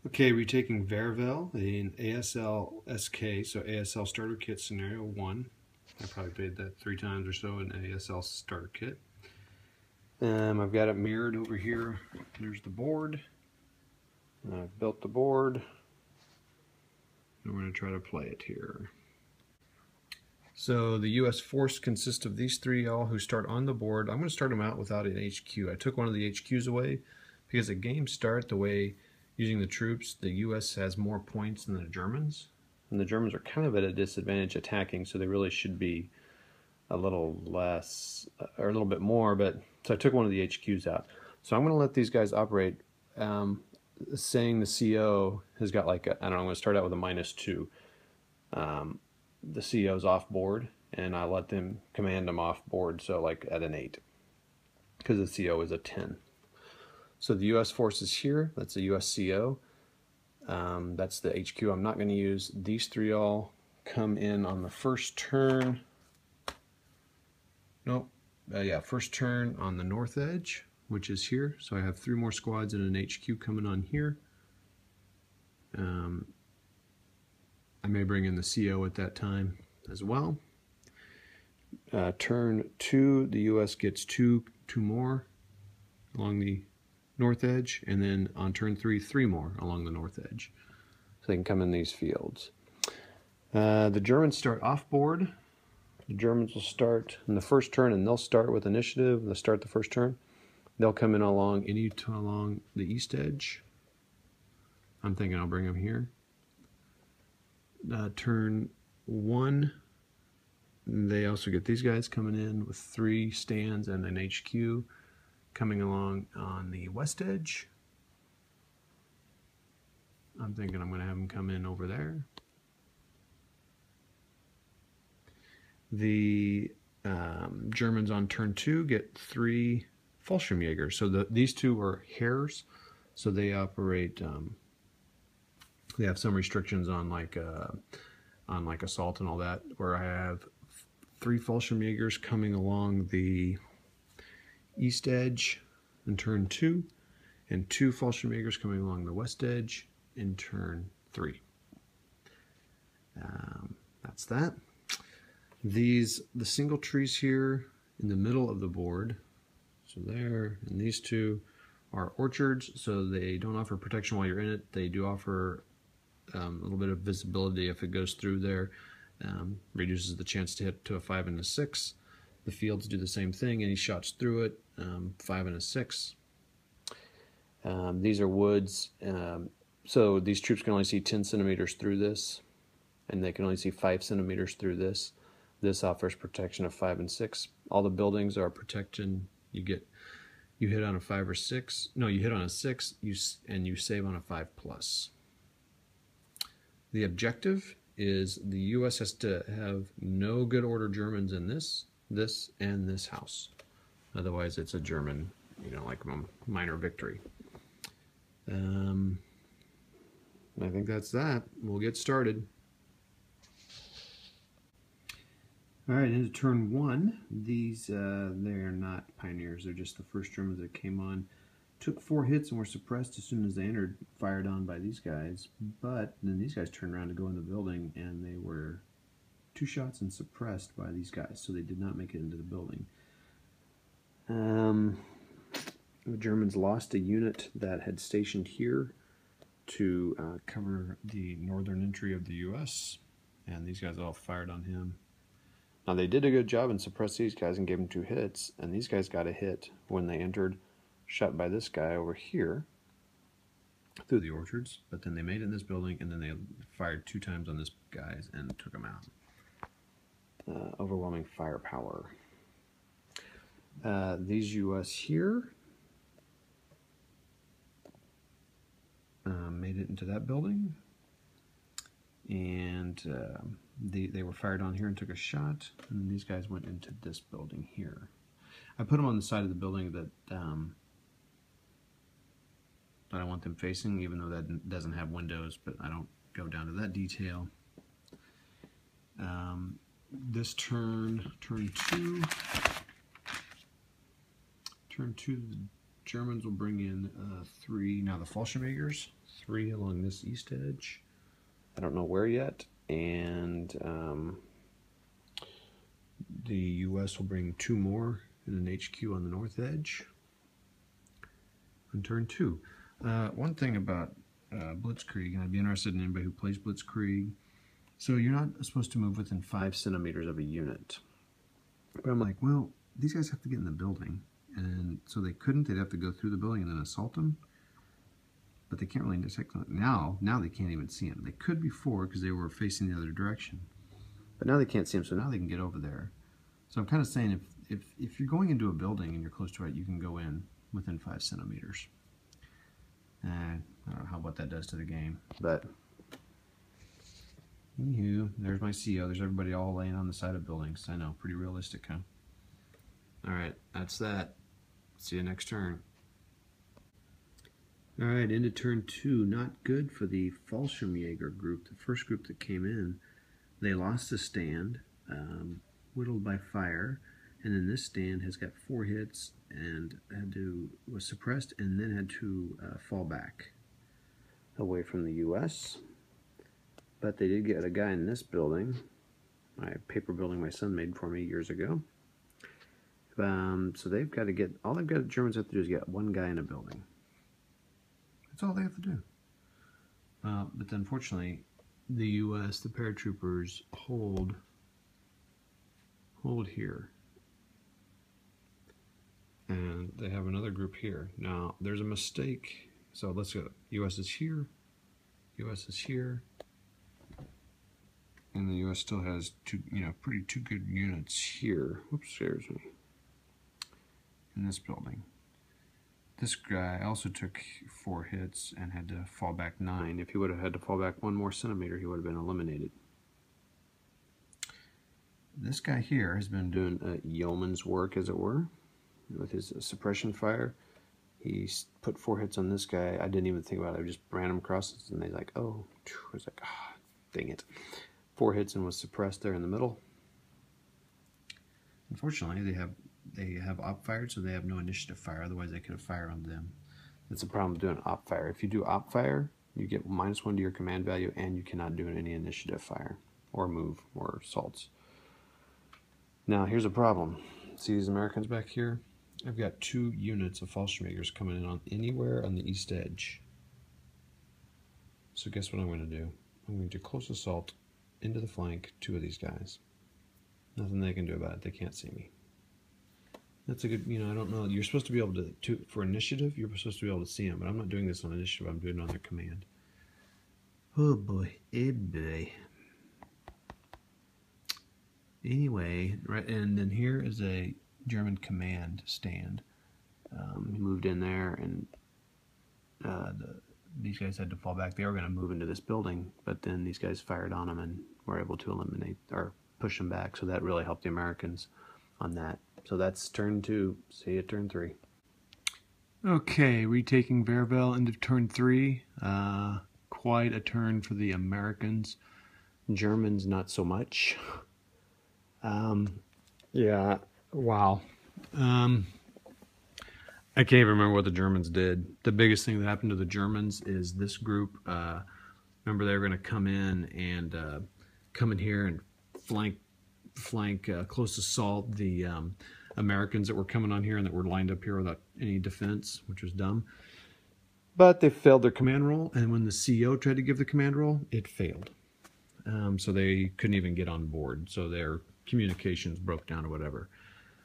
Okay, retaking Viervile in ASLSK, so ASL Starter Kit Scenario 1. I probably played that 3 times or so in ASL Starter Kit. I've got it mirrored over here. There's the board. I've built the board. And we're going to try to play it here. So the U.S. force consists of these 3 y'all who start on the board. I'm going to start them out without an HQ. I took one of the HQs away because at game start, the way using the troops, the U.S. has more points than the Germans. And the Germans are kind of at a disadvantage attacking, so they really should be a little less, or a little bit more, but so I took one of the HQs out. So I'm going to let these guys operate, saying the CO has got like, I don't know, I'm going to start out with a -2. The CO's off board, and I let them command them off board, so like at an 8, because the CO is a 10. So the U.S. force is here. That's the U.S. CO. That's the HQ I'm not going to use. These 3 all come in on the first turn. Nope. First turn on the north edge, which is here. So I have 3 more squads and an HQ coming on here. I may bring in the CO at that time as well. Turn 2, the U.S. gets 2 more along the north edge, and then on turn 3, 3 more along the north edge. So they can come in these fields. The Germans start off board. The Germans will start in the first turn, and they'll start with initiative. They'll start the first turn. They'll come in along the east edge. I'm thinking I'll bring them here. Turn 1, they also get these guys coming in with 3 stands and an HQ coming along on the west edge. I'm thinking I'm going to have them come in over there. The Germans on turn 2 get 3 Fallschirmjägers. So these 2 are hares, so they operate. They have some restrictions on like assault and all that. Where I have 3 Fallschirmjägers coming along the east edge in turn 2, and 2 Fallschirmjägers coming along the west edge in turn 3. That's that. The single trees here in the middle of the board, so there, and these 2 are orchards, so they don't offer protection while you're in it. They do offer a little bit of visibility if it goes through there. Reduces the chance to hit to a 5 and a 6. The fields do the same thing. Any shots through it, 5 and a 6. These are woods, so these troops can only see 10 centimeters through this, and they can only see 5 centimeters through this. This offers protection of 5 and 6. All the buildings are protection. You hit on a 5 or 6. No, you hit on a 6, and you save on a 5+. The objective is the U.S. has to have no good order Germans in this, and this house. Otherwise, it's a German, like a minor victory. I think that's that. We'll get started. All right, into turn 1. These, they're not pioneers. They're just the first Germans that came on. Took 4 hits and were suppressed as soon as they entered, fired on by these guys. But then these guys turned around to go in the building, and they were 2 shots and suppressed by these guys, so they did not make it into the building. The Germans lost a unit that had stationed here to cover the northern entry of the U.S., and these guys all fired on him. Now they did a good job and suppressed these guys and gave them 2 hits, and these guys got a hit when they entered, shot by this guy over here through the orchards, but then they made it in this building, and then they fired 2 times on this guys and took them out. Overwhelming firepower. These U.S. here made it into that building, and they were fired on here and took a shot, and these guys went into this building here. I put them on the side of the building that I want them facing, even though that doesn't have windows, but I don't go down to that detail. This turn 2, the Germans will bring in 3. Now the Fallschirmjägers, 3 along this east edge. I don't know where yet. And the U.S. will bring 2 more in an HQ on the north edge on turn 2. One thing about Blitzkrieg, and I'd be interested in anybody who plays Blitzkrieg, so you're not supposed to move within 5 centimeters of a unit. But I'm like, well, these guys have to get in the building, and so they couldn't. They'd have to go through the building and then assault them. But they can't really intersect them. Now they can't even see them. They could before because they were facing the other direction. But now they can't see them, so now they can get over there. So I'm kind of saying if you're going into a building and you're close to it, you can go in within 5 centimeters. I don't know what that does to the game, but anywho, there's my CO. There's everybody all laying on the side of buildings. I know, pretty realistic, huh? Alright, that's that. See you next turn. Alright, into turn 2. Not good for the Fallschirmjäger group. The first group that came in, they lost a stand, whittled by fire, and then this stand has got 4 hits and was suppressed and then had to fall back away from the U.S. But they did get a guy in this building, my paper building my son made for me years ago. So they've got to get, all the Germans have to do is get 1 guy in a building. That's all they have to do. But unfortunately, the U.S., the paratroopers, hold here. And they have another group here. Now, there's a mistake. So let's go. U.S. is here. U.S. is here. And the U.S. still has two good units here. Whoops, excuse me. In this building. This guy also took 4 hits and had to fall back 9. If he would have had to fall back 1 more centimeter, he would have been eliminated. This guy here has been doing yeoman's work, as it were, with his suppression fire. He put 4 hits on this guy. I didn't even think about it. I just ran him across, and they're like, oh, I was like, ah, dang it. 4 hits and was suppressed there in the middle. Unfortunately, they have op fired, so they have no initiative fire. Otherwise, they could have fired on them. That's the problem with doing op fire. If you do op fire, you get -1 to your command value, and you cannot do any initiative fire or move or assaults. Now, here's a problem. See these Americans back here? I've got 2 units of Fallschirmjägers coming in on anywhere on the east edge. So guess what I'm going to do? I'm going to close assault into the flank 2 of these guys. Nothing they can do about it. They can't see me. That's a good, I don't know. You're supposed to be able to, for initiative, you're supposed to be able to see them, but I'm not doing this on initiative. I'm doing it on their command. Oh boy. Eh boy. Anyway, right, and then here is a German command stand. He moved in there, and these guys had to fall back. They were going to move into this building, but then these guys fired on them and were able to eliminate or push them back. So that really helped the Americans on that. So that's turn 2. See you at turn 3. Okay, retaking Viervile into turn 3. Quite a turn for the Americans. Germans, not so much. Yeah, wow. I can't even remember what the Germans did. The biggest thing that happened to the Germans is this group, remember they were going to come in and come in here and flank close assault the Americans that were coming on here and that were lined up here without any defense, which was dumb. But they failed their command roll, and when the CO tried to give the command roll, it failed. So they couldn't even get on board. So their communications broke down or whatever.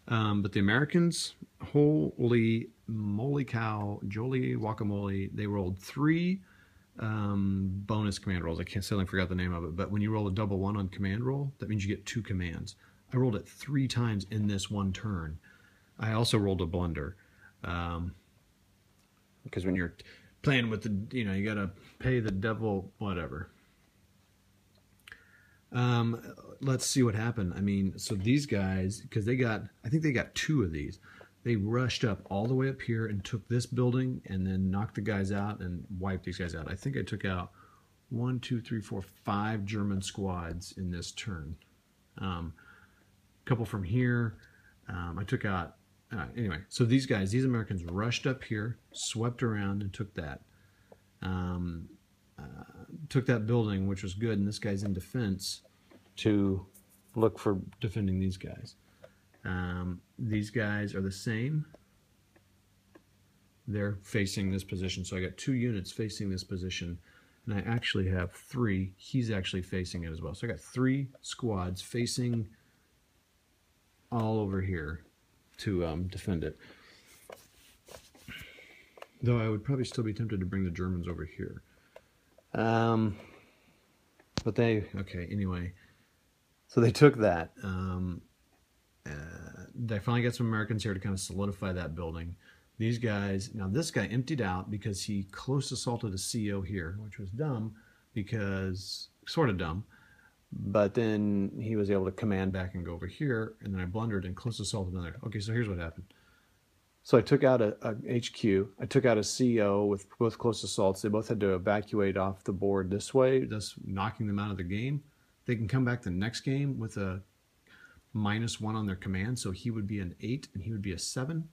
But the Americans, holy moly cow, jolly guacamole, they rolled 3 bonus command rolls. I suddenly forgot the name of it, but when you roll a double 1 on command roll, that means you get 2 commands. I rolled it 3 times in this one turn. I also rolled a blunder. Because when you're playing with the, you gotta pay the devil, whatever. Let's see what happened. I mean, so these guys, because I think they got 2 of these. They rushed up all the way up here and took this building and then knocked the guys out and wiped these guys out. I think I took out 1, 2, 3, 4, 5 German squads in this turn. A couple from here. I took out anyway, so these guys, these Americans rushed up here, swept around, and took that. Took that building, which was good, and this guy's in defense to look for defending these guys. These guys are the same. They're facing this position, so I got 2 units facing this position, and I actually have 3. He's actually facing it as well. So I got 3 squads facing all over here to defend it. Though I would probably still be tempted to bring the Germans over here. But they, okay, anyway. So they took that. They finally got some Americans here to kind of solidify that building. These guys, now this guy emptied out because he close assaulted a CO here, which was dumb because, sort of dumb. But then he was able to command back and go over here, and then I blundered and close assaulted another. Okay, so here's what happened. So I took out a HQ, I took out a CO with both close assaults. They both had to evacuate off the board this way, thus knocking them out of the game. They can come back the next game with a -1 on their command, so he would be an 8 and he would be a 7.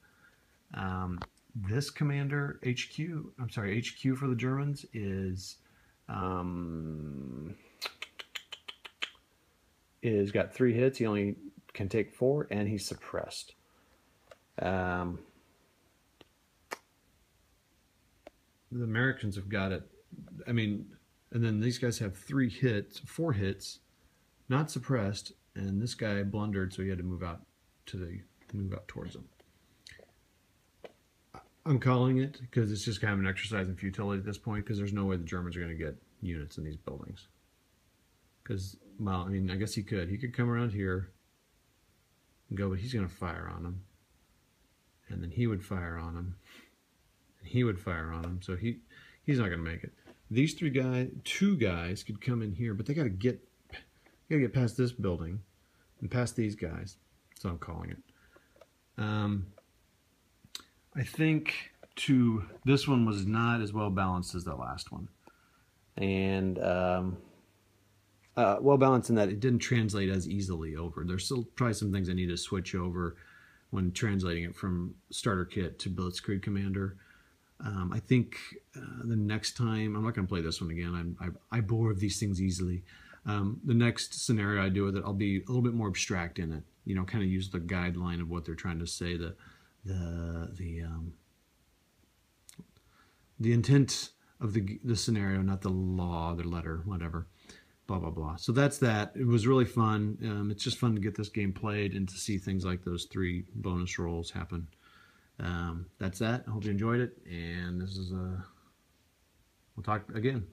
This commander, HQ, I'm sorry, HQ for the Germans is got 3 hits. He only can take 4, and he's suppressed. The Americans have got it. I mean, and then these guys have 4 hits, not suppressed, and this guy blundered, so he had to move out towards them. I'm calling it because it's just kind of an exercise in futility at this point, because there's no way the Germans are going to get units in these buildings. Because, well, I mean, I guess he could. He could come around here and go, but he's going to fire on them. And then he would fire on him. And he would fire on him. So he's not going to make it. These 2 guys could come in here, but they got to get past this building and past these guys. So I'm calling it. I think this one was not as well balanced as the last one. And well balanced in that it didn't translate as easily over. There's still probably some things I need to switch over when translating it from starter kit to Blitzkrieg Commander. I think the next time, I'm not going to play this one again. I bore with these things easily. The next scenario I do with it, I'll be a little bit more abstract in it. You know, kind of use the guideline of what they're trying to say. The intent of the scenario, not the law, the letter, whatever. Blah blah blah. So that's that. It was really fun. It's just fun to get this game played and to see things like those 3 bonus rolls happen. That's that. I hope you enjoyed it, and this is we'll talk again.